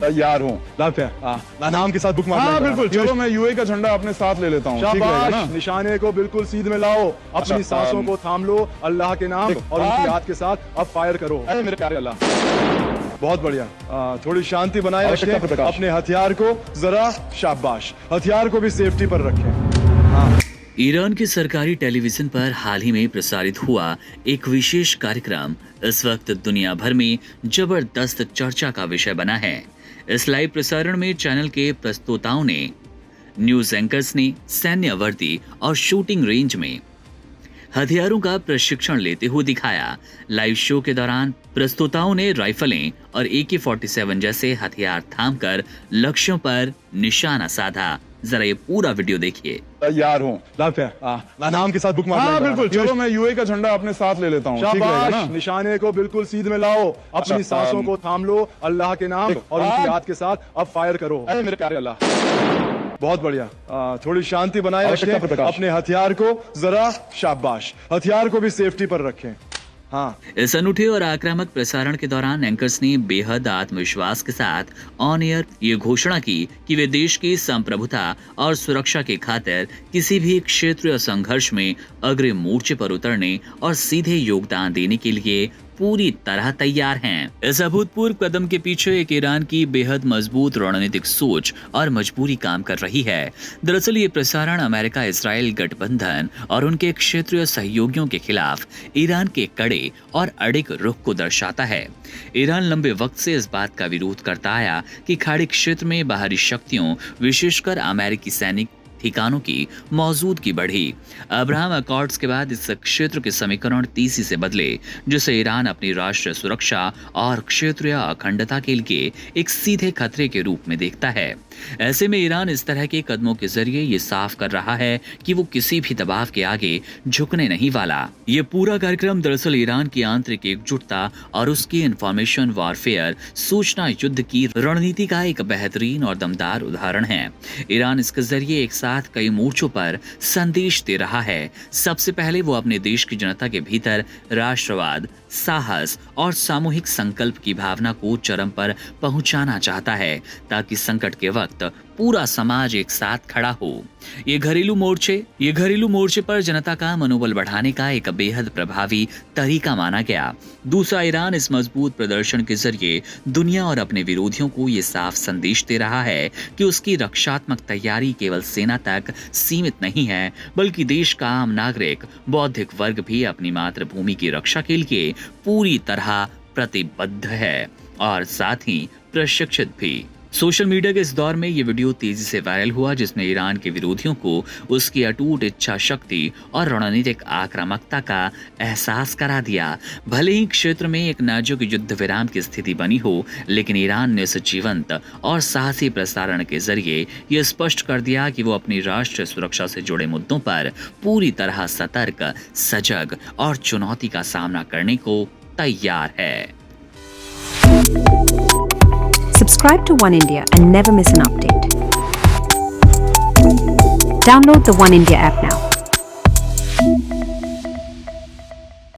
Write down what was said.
तैयार हूँ। नाम के साथ बुक मार। हाँ बिल्कुल, चलो मैं यूए का झंडा अपने साथ ले लेता हूँ। शाबाश, निशाने को बिल्कुल सीध में लाओ, अपनी सांसों को थाम लो अल्लाह के नाम और उनकी याद के साथ अब फायर करो। मेरे प्यारे अल्लाह, बहुत बढ़िया। थोड़ी शांति बनाए रखें अपने हथियार को, जरा शाबाश, हथियार को भी सेफ्टी पर रखें। ईरान के सरकारी टेलीविजन पर हाल ही में प्रसारित हुआ एक विशेष कार्यक्रम इस वक्त दुनिया भर में जबरदस्त चर्चा का विषय बना है। इस लाइव प्रसारण में चैनल के प्रस्तोताओं ने, न्यूज एंकर्स ने सैन्य वर्दी और शूटिंग रेंज में हथियारों का प्रशिक्षण लेते हुए दिखाया। लाइव शो के दौरान प्रस्तोताओं ने राइफलें और AK-47 जैसे हथियार थामकर लक्ष्यों पर निशाना साधा। जरा ये पूरा वीडियो देखिए। तैयार हूँ। नाम के साथ बुक मार। हाँ बिल्कुल, चलो मैं यूए का झंडा अपने साथ ले लेता हूँ। शाबाश, निशाने को बिल्कुल सीध में लाओ, अपनी सांसों को थाम लो अल्लाह के नाम और उनकी याद के साथ अब फायर करो। मेरे प्यारे अल्लाह, बहुत बढ़िया। थोड़ी शांति बनाए रखें अपने हथियार को, जरा शाबाश, हथियार को भी सेफ्टी पर रखें। इस अनूठे और आक्रामक प्रसारण के दौरान एंकर्स ने बेहद आत्मविश्वास के साथ ऑन एयर ये घोषणा की कि वे देश की संप्रभुता और सुरक्षा की खातिर किसी भी क्षेत्रीय संघर्ष में अग्रिम मोर्चे पर उतरने और सीधे योगदान देने के लिए पूरी तरह तैयार हैं। इस अभूतपूर्व कदम के पीछे एक ईरान की बेहद मजबूत रणनीतिक सोच और मजबूरी काम कर रही है। दरअसल ये प्रसारण अमेरिका इजराइल गठबंधन और उनके क्षेत्रीय सहयोगियों के खिलाफ ईरान के कड़े और अड़िग रुख को दर्शाता है। ईरान लंबे वक्त से इस बात का विरोध करता आया कि खाड़ी क्षेत्र में बाहरी शक्तियों, विशेषकर अमेरिकी सैनिक ठिकानों की मौजूदगी बढ़ी। अब्राहम अकॉर्ड्स के बाद इस क्षेत्र के समीकरण तेजी से बदले, जिसे ईरान अपनी राष्ट्रीय सुरक्षा और क्षेत्रीय अखंडता के लिए एक सीधे खतरे के रूप में देखता है। ऐसे में ईरान इस तरह के कदमों के जरिए ये साफ कर रहा है कि वो किसी भी दबाव के आगे झुकने नहीं वाला। ये पूरा कार्यक्रम दरअसल ईरान की आंतरिक एकजुटता और उसकी इंफॉर्मेशन वॉरफेयर, सूचना युद्ध की रणनीति का एक बेहतरीन और दमदार उदाहरण है। ईरान इसके जरिए एक साथ कई मोर्चों पर संदेश दे रहा है। सबसे पहले वो अपने देश की जनता के भीतर राष्ट्रवाद, साहस और सामूहिक संकल्प की भावना को चरम पर पहुंचाना चाहता है, ताकि संकट के वक्त पूरा समाज एक साथ खड़ा हो। ये घरेलू मोर्चे पर जनता का मनोबल बढ़ाने का एक बेहद प्रभावी तरीका माना गया। दूसरा, ईरान इस मजबूत प्रदर्शन के जरिए दुनिया और अपने विरोधियों को ये साफ संदेश दे रहा है कि उसकी रक्षात्मक तैयारी केवल सेना तक सीमित नहीं है, बल्कि देश का आम नागरिक, बौद्धिक वर्ग भी अपनी मातृभूमि की रक्षा के लिए पूरी तरह प्रतिबद्ध है और साथ ही प्रशिक्षित भी। सोशल मीडिया के इस दौर में ये वीडियो तेजी से वायरल हुआ, जिसने ईरान के विरोधियों को उसकी अटूट इच्छा शक्ति और रणनीतिक आक्रामकता का एहसास करा दिया। भले ही क्षेत्र में एक नाजुक युद्ध विराम की स्थिति बनी हो, लेकिन ईरान ने इस जीवंत और साहसी प्रसारण के जरिए ये स्पष्ट कर दिया कि वो अपनी राष्ट्रीय सुरक्षा से जुड़े मुद्दों पर पूरी तरह सतर्क, सजग और चुनौती का सामना करने को तैयार है। Subscribe to One India and never miss an update. Download the One India app now.